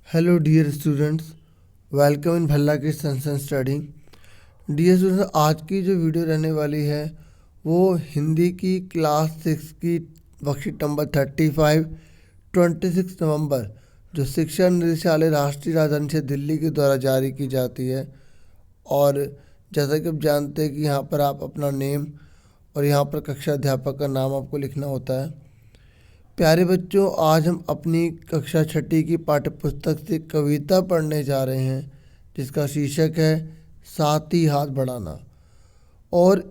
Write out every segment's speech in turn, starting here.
Hello dear students, welcome in Bhalla की संसन study. Dear students, आज की जो वीडियो रहने वाली है वो हिंदी की क्लास 6 की वर्कशीट नंबर 35 26 नवंबर जो शिक्षा निदेशालय राष्ट्रीय राजधानी से दिल्ली के द्वारा जारी की जाती है। और जैसा कि आप जानते हैं कि यहाँ पर आप अपना नेम और यहाँ पर कक्षा अध्यापक का नाम आपको लिखना होता है। प्यारे बच्चों, आज हम अपनी कक्षा छठी की पाठ्यपुस्तक से कविता पढ़ने जा रहे हैं जिसका शीर्षक है साथी हाथ बढ़ाना। और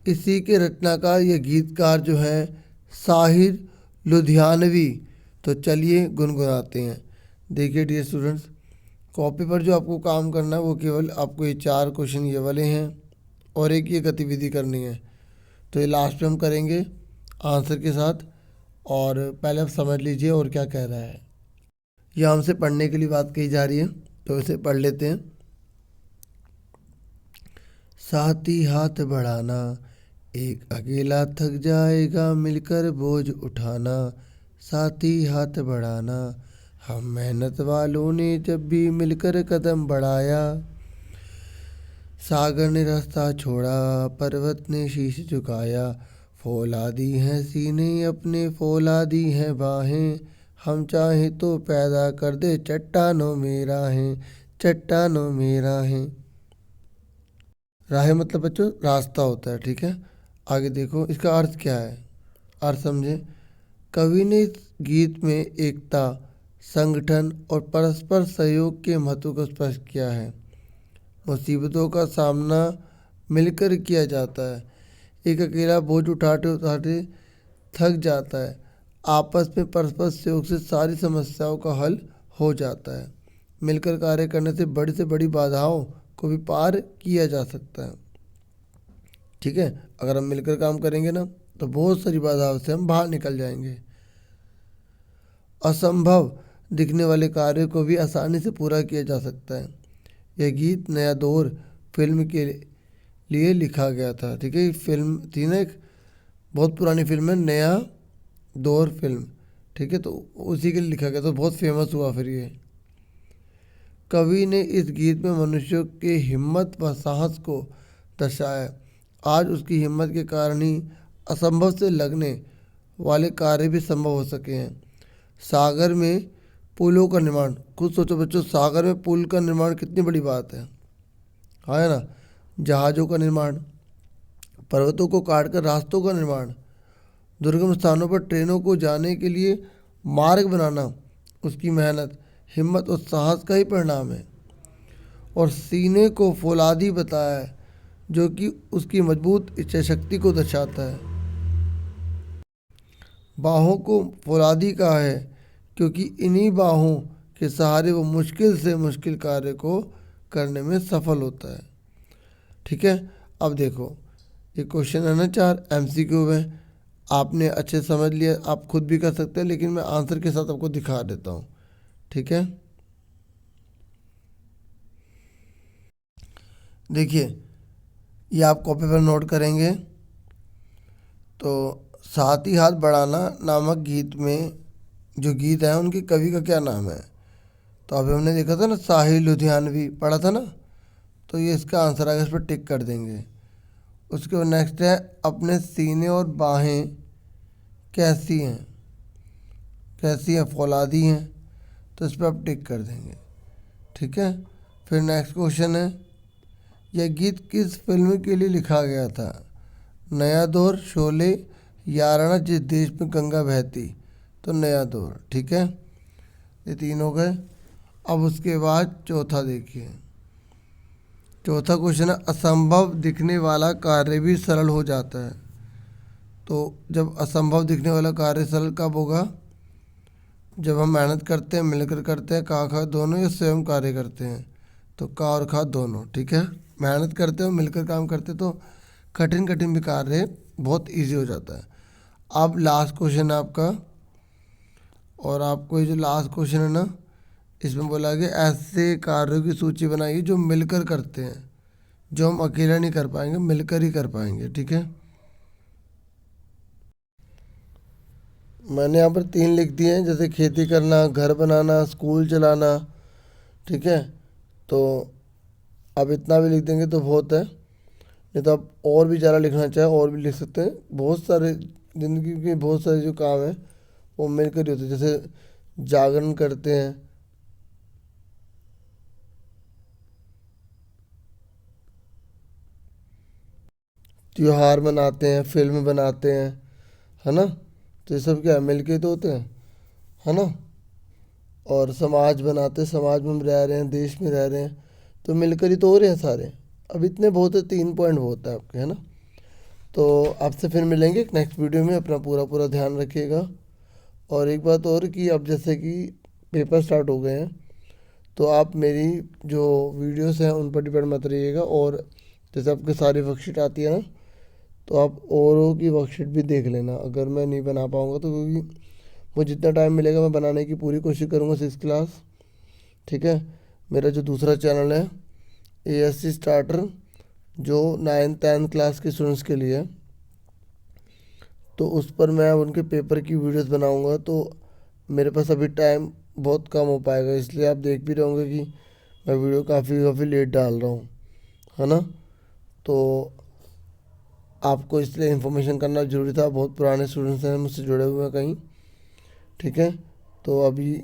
इसी के रचनाकार या गीतकार जो हैं साहिर लुधियानवी। तो चलिए गुनगुनाते हैं। देखिए डियर स्टूडेंट्स, कॉपी पर जो आपको काम करना है वो केवल आपको ये 4 क्वेश्चन ये वाले हैं और एक ये गतिविधि करनी है। तो ये लास्ट में हम करेंगे आंसर के साथ। और पहले आप समझ लीजिए और क्या कह रहा है। यह हमसे पढ़ने के लिए बात कही जा रही है, तो इसे पढ़ लेते हैं। साथी हाथ बढ़ाना, एक अकेला थक जाएगा मिलकर बोझ उठाना। साथी हाथ बढ़ाना, हम मेहनत वालों ने जब भी मिलकर कदम बढ़ाया। सागर ने रास्ता छोड़ा, पर्वत ने शीश झुकाया। फौलादी हैं सीने अपने, फौलादी हैं बाहें। हम चाहें तो पैदा कर दे चट्टानों में राहें, चट्टानों में राहें। राहें मतलब बच्चों रास्ता होता है, ठीक है। आगे देखो इसका अर्थ क्या है, अर्थ समझे। कवि ने इस गीत में एकता, संगठन और परस्पर सहयोग के महत्व को स्पष्ट किया है। मुसीबतों का सामना मिलकर किया जाता है। एक अकेला बोझ उठाते उठाते थक जाता है। आपस में परस्पर सहयोग से सारी समस्याओं का हल हो जाता है। मिलकर कार्य करने से बड़ी बाधाओं को भी पार किया जा सकता है, ठीक है। अगर हम मिलकर काम करेंगे ना तो बहुत सारी बाधाओं से हम बाहर निकल जाएंगे। असंभव दिखने वाले कार्य को भी आसानी से पूरा किया जा सकता है। यह गीत नया दौर फिल्म के लिए लिखा गया था, ठीक है। फिल्म थी ना, एक बहुत पुरानी फिल्म है नया दौर फिल्म, ठीक है। तो उसी के लिए लिखा गया, तो बहुत फेमस हुआ फिर ये। कवि ने इस गीत में मनुष्यों के हिम्मत व साहस को दर्शाया। आज उसकी हिम्मत के कारण ही असंभव से लगने वाले कार्य भी संभव हो सके हैं। सागर में पुलों का निर्माण, खुद सोचो बच्चों, सागर में पुल का निर्माण कितनी बड़ी बात है ना। जहाज़ों का निर्माण, पर्वतों को काटकर रास्तों का निर्माण, दुर्गम स्थानों पर ट्रेनों को जाने के लिए मार्ग बनाना उसकी मेहनत, हिम्मत और साहस का ही परिणाम है। और सीने को फौलादी बताया है जो कि उसकी मजबूत इच्छा शक्ति को दर्शाता है। बाहों को फौलादी कहा है क्योंकि इन्हीं बाहों के सहारे वो मुश्किल से मुश्किल कार्य को करने में सफल होता है, ठीक है। अब देखो ये क्वेश्चन है ना 4 MCQ में, आपने अच्छे समझ लिया, आप खुद भी कर सकते हैं, लेकिन मैं आंसर के साथ आपको दिखा देता हूँ, ठीक है। देखिए ये आप कॉपी पर नोट करेंगे। तो साथ ही हाथ बढ़ाना नामक गीत में जो गीत है उनके कवि का क्या नाम है। तो अभी हमने देखा था ना साहिर लुधियानवी, पढ़ा था ना। तो ये इसका आंसर आगे इस पर टिक कर देंगे। उसके बाद नेक्स्ट है अपने सीने और बाहें कैसी हैं, कैसी हैं, फौलादी हैं। तो इस पर आप टिक कर देंगे, ठीक है। फिर नेक्स्ट क्वेश्चन है यह गीत किस फिल्म के लिए लिखा गया था। नया दौर, शोले, याराना, जिस देश में गंगा बहती। तो नया दौर, ठीक है। ये 3 हो गए। अब उसके बाद चौथा देखिए, चौथा क्वेश्चन है असंभव दिखने वाला कार्य भी सरल हो जाता है। तो जब असंभव दिखने वाला कार्य सरल कब होगा, जब हम मेहनत करते हैं, मिलकर करते हैं, का खा दोनों, या स्वयं कार्य करते हैं। तो का और खा दोनों, ठीक है। मेहनत करते हो, मिलकर काम करते तो कठिन कठिन भी कार्य बहुत इजी हो जाता है। अब लास्ट क्वेश्चन है आपका, और आपको ये जो लास्ट क्वेश्चन है ना इसमें बोला गया ऐसे कार्यों की सूची बनाइए जो मिलकर करते हैं, जो हम अकेला नहीं कर पाएंगे, मिलकर ही कर पाएंगे, ठीक है। मैंने यहाँ पर 3 लिख दिए हैं, जैसे खेती करना, घर बनाना, स्कूल चलाना। ठीक है, तो अब इतना भी लिख देंगे तो बहुत है, नहीं तो आप और भी ज़्यादा लिखना चाहें और भी लिख सकते हैं। बहुत सारे ज़िंदगी के बहुत सारे जो काम हैं वो मिलकर ही होते हैं, जैसे जागरण करते हैं, त्योहार मनाते हैं, फिल्म बनाते हैं, है ना। तो ये सब क्या है, मिलके ही तो होते हैं, है ना। और समाज बनाते हैं, समाज में हम रह रहे हैं, देश में रह रहे हैं, तो मिलकर ही तो हो रहे हैं सारे। अब इतने बहुत है, 3 पॉइंट बहुत है आपके, है ना। तो आपसे फिर मिलेंगे एक नेक्स्ट वीडियो में। अपना पूरा पूरा ध्यान रखिएगा। और एक बात और कि अब जैसे कि पेपर स्टार्ट हो गए हैं, तो आप मेरी जो वीडियोस हैं उन पर डिपेंड मत रहिएगा। और जैसे आपके सारी वर्कशीट आती है ना, तो आप औरों की वर्कशीट भी देख लेना। अगर मैं नहीं बना पाऊँगा तो, क्योंकि मुझे जितना टाइम मिलेगा मैं बनाने की पूरी कोशिश करूँगा 6 क्लास। ठीक है। मेरा जो दूसरा चैनल है ASC स्टार्टर, जो 9th 10th क्लास के स्टूडेंट्स के लिए है, तो उस पर मैं उनके पेपर की वीडियोस बनाऊंगा। तो मेरे पास अभी टाइम बहुत कम हो पाएगा, इसलिए आप देख भी रहे होंगे कि मैं वीडियो काफ़ी काफ़ी लेट डाल रहा हूँ, है ना। तो आपको इसलिए इन्फॉर्मेशन करना ज़रूरी था। बहुत पुराने स्टूडेंट्स हैं मुझसे जुड़े हुए हैं कहीं। ठीक है। तो अभी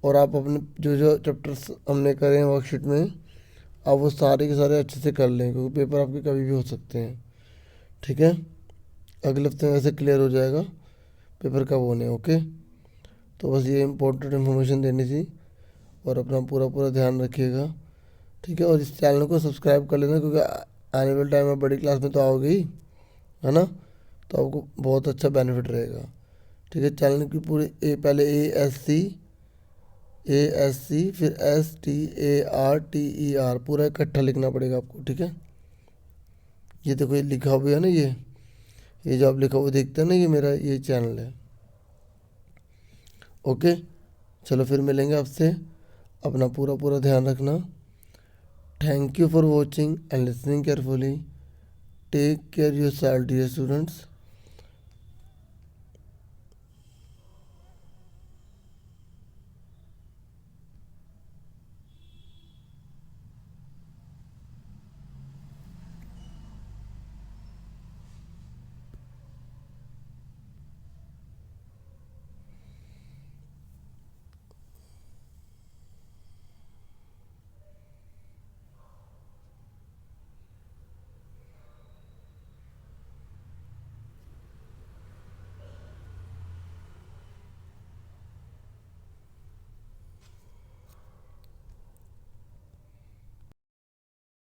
और आप अपने जो जो चैप्टर्स हमने करे हैं वर्कशीट में, आप वो सारे के सारे अच्छे से कर लें, क्योंकि पेपर आपके कभी भी हो सकते हैं। ठीक है। अगले हफ्ते में वैसे क्लियर हो जाएगा पेपर कब होने हैं, ओके। तो बस ये इम्पोर्टेंट इन्फॉर्मेशन देनी थी। और अपना पूरा पूरा ध्यान रखिएगा। ठीक है। और इस चैनल को सब्सक्राइब कर लेना, क्योंकि आने वाले टाइम में बड़ी क्लास में तो आओगे ही, है ना। तो आपको बहुत अच्छा बेनिफिट रहेगा। ठीक है। चैनल की पूरी पहले ASC फिर STARTER पूरा इकट्ठा लिखना पड़ेगा आपको। ठीक है। ये देखो ये लिखा हुआ है ना, ये जो आप लिखा हुआ देखते हैं ना, ये मेरा ये चैनल है। ओके। चलो फिर मिलेंगे आपसे। अपना पूरा पूरा ध्यान रखना। Thank you for watching and listening carefully. Take care yourself dear students.